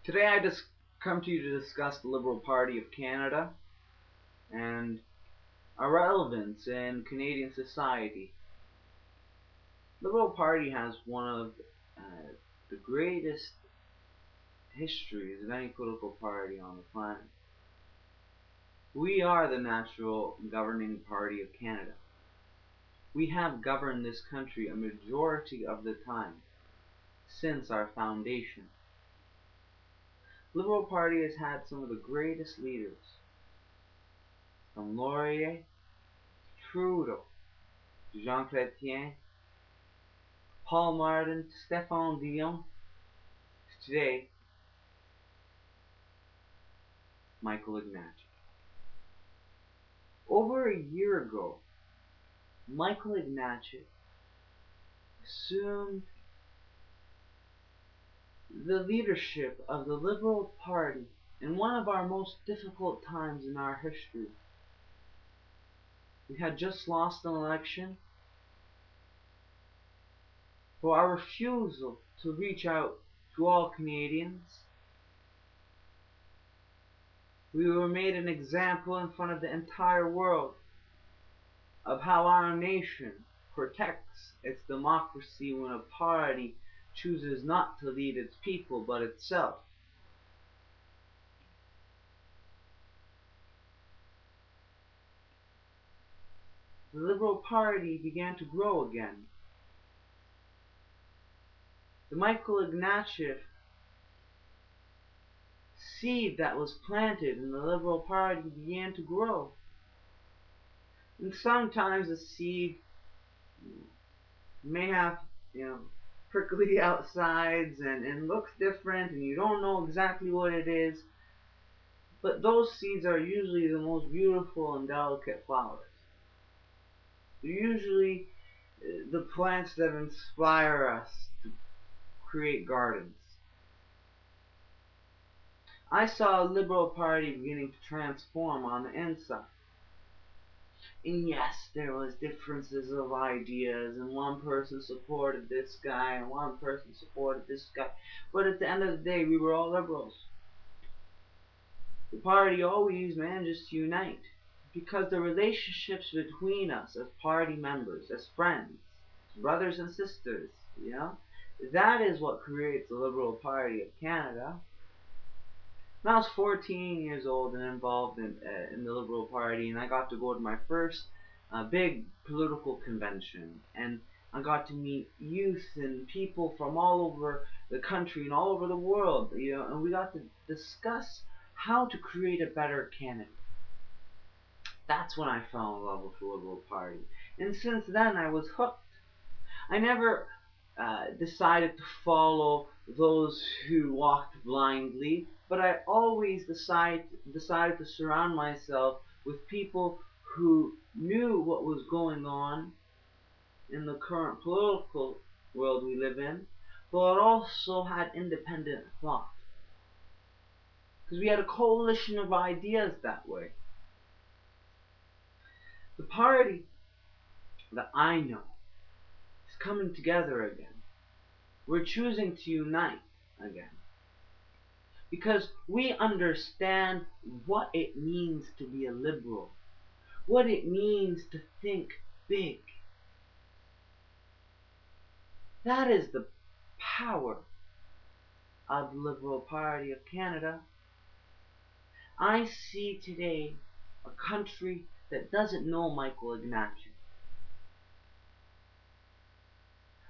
Today I just come to you to discuss the Liberal Party of Canada and our relevance in Canadian society. The Liberal Party has one of the greatest histories of any political party on the planet. We are the natural governing party of Canada. We have governed this country a majority of the time since our foundation. The Liberal Party has had some of the greatest leaders, from Laurier, Trudeau, Jean Chrétien, Paul Martin, Stéphane Dion, today, Michael Ignatieff. Over a year ago, Michael Ignatieff assumed the leadership of the Liberal Party in one of our most difficult times in our history. We had just lost an election. For our refusal to reach out to all Canadians, we were made an example in front of the entire world of how our nation protects its democracy when a party chooses not to lead its people but itself. The Liberal Party began to grow again. The Michael Ignatieff seed that was planted in the Liberal Party began to grow. And sometimes the seed may have, prickly outsides and looks different and you don't know exactly what it is. But those seeds are usually the most beautiful and delicate flowers. They're usually the plants that inspire us to create gardens. I saw a Liberal Party beginning to transform on the inside. And yes, there was differences of ideas, and one person supported this guy, and one person supported this guy. But at the end of the day, we were all liberals. The party always manages to unite, because the relationships between us as party members, as friends, brothers and sisters, that is what creates the Liberal Party of Canada. When I was 14 years old and involved in the Liberal Party, and I got to go to my first big political convention, and I got to meet youth and people from all over the country and all over the world, and we got to discuss how to create a better Canada. That's when I fell in love with the Liberal Party, and since then I was hooked. I never decided to follow those who walked blindly, but I always decided to surround myself with people who knew what was going on in the current political world we live in, but also had independent thought. Because we had a coalition of ideas that way. The party that I know is coming together again. We're choosing to unite again. Because we understand what it means to be a liberal, what it means to think big. That is the power of the Liberal Party of Canada. I see today a country that doesn't know Michael Ignatieff.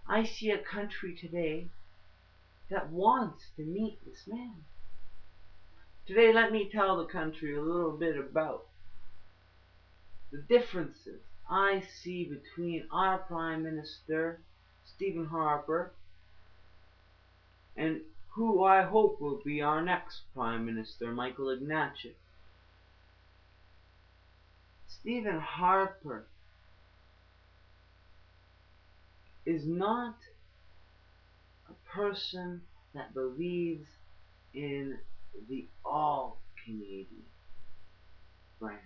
I see a country today that wants to meet this man. Today, let me tell the country a little bit about the differences I see between our Prime Minister, Stephen Harper, and who I hope will be our next Prime Minister, Michael Ignatieff. Stephen Harper is not a person that believes in the all-Canadian brand.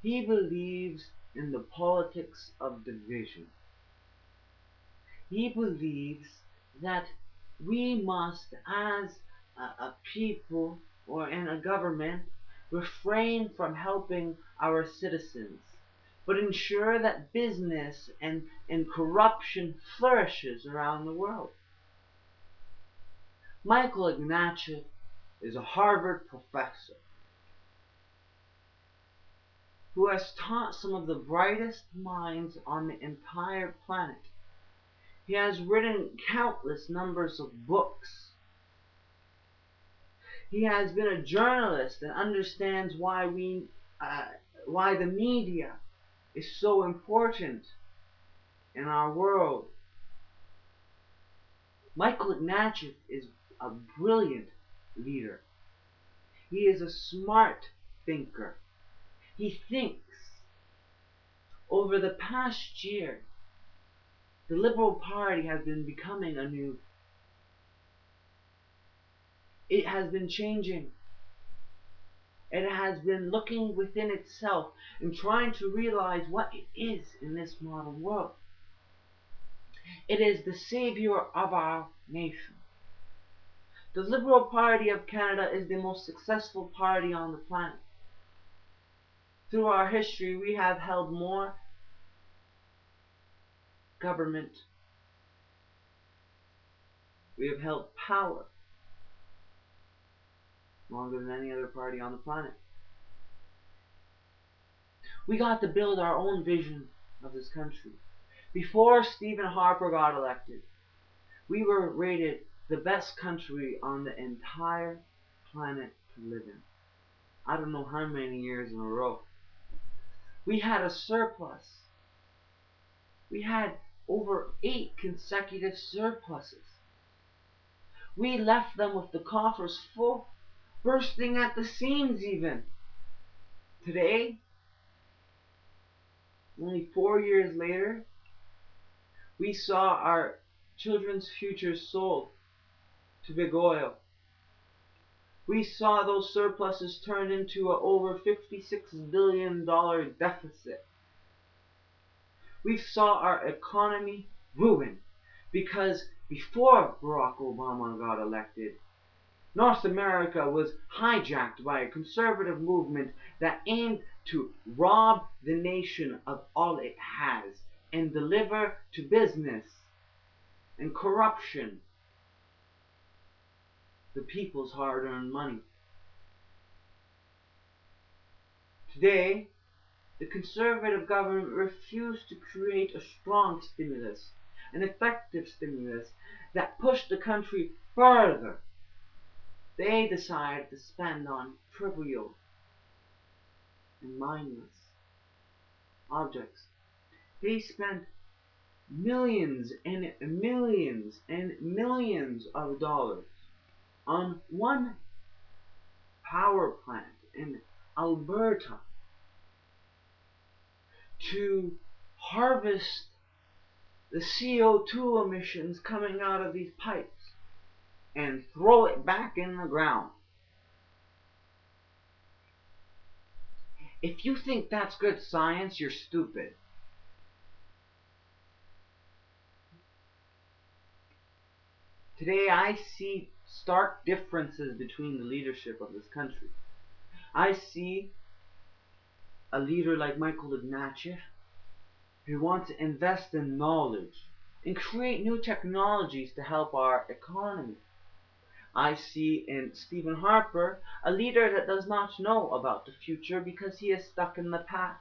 He believes in the politics of division. He believes that We must, as a people or in a government, refrain from helping our citizens, but ensure that business and corruption flourishes around the world. Michael Ignatieff is a Harvard professor who has taught some of the brightest minds on the entire planet. He has written countless numbers of books. He has been a journalist and understands why the media is so important in our world. Michael Ignatieff is a brilliant leader. He is a smart thinker. He thinks. Over the past year, the Liberal Party has been becoming anew. It has been changing. It has been looking within itself and trying to realize what it is in this modern world. It is the savior of our nation. The Liberal Party of Canada is the most successful party on the planet. Through our history, we have held more government. We have held power longer than any other party on the planet. We got to build our own vision of this country. Before Stephen Harper got elected, we were rated the best country on the entire planet to live in. I don't know how many years in a row. We had a surplus. We had over 8 consecutive surpluses. We left them with the coffers full, bursting at the seams even. Today, only 4 years later, we saw our children's futures sold to big oil. We saw those surpluses turned into an over $56 billion deficit. We saw our economy ruined because before Barack Obama got elected, North America was hijacked by a conservative movement that aimed to rob the nation of all it has and deliver to business and corruption the people's hard-earned money. Today, the conservative government refused to create a strong stimulus, an effective stimulus that pushed the country further. They decided to spend on trivial and mindless objects. They spent millions and millions and millions of dollars on one power plant in Alberta to harvest the CO2 emissions coming out of these pipes and throw it back in the ground. If you think that's good science, you're stupid. Today I see stark differences between the leadership of this country. I see a leader like Michael Ignatieff who wants to invest in knowledge and create new technologies to help our economy. I see in Stephen Harper a leader that does not know about the future because he is stuck in the past.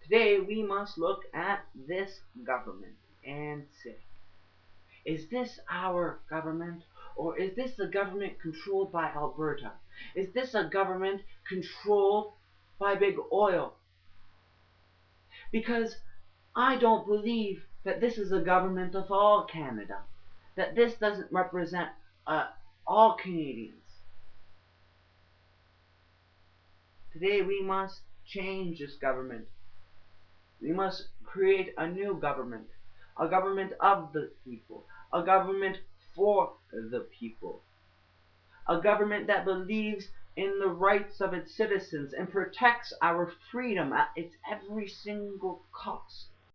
Today we must look at this government and say, is this our government, or is this a government controlled by Alberta? Is this a government controlled by big oil? Because I don't believe that this is a government of all Canada, that this doesn't represent all Canadians. Today we must change this government. We must create a new government, a government of the people, a government for the people, a government that believes in the rights of its citizens and protects our freedom at its every single cost.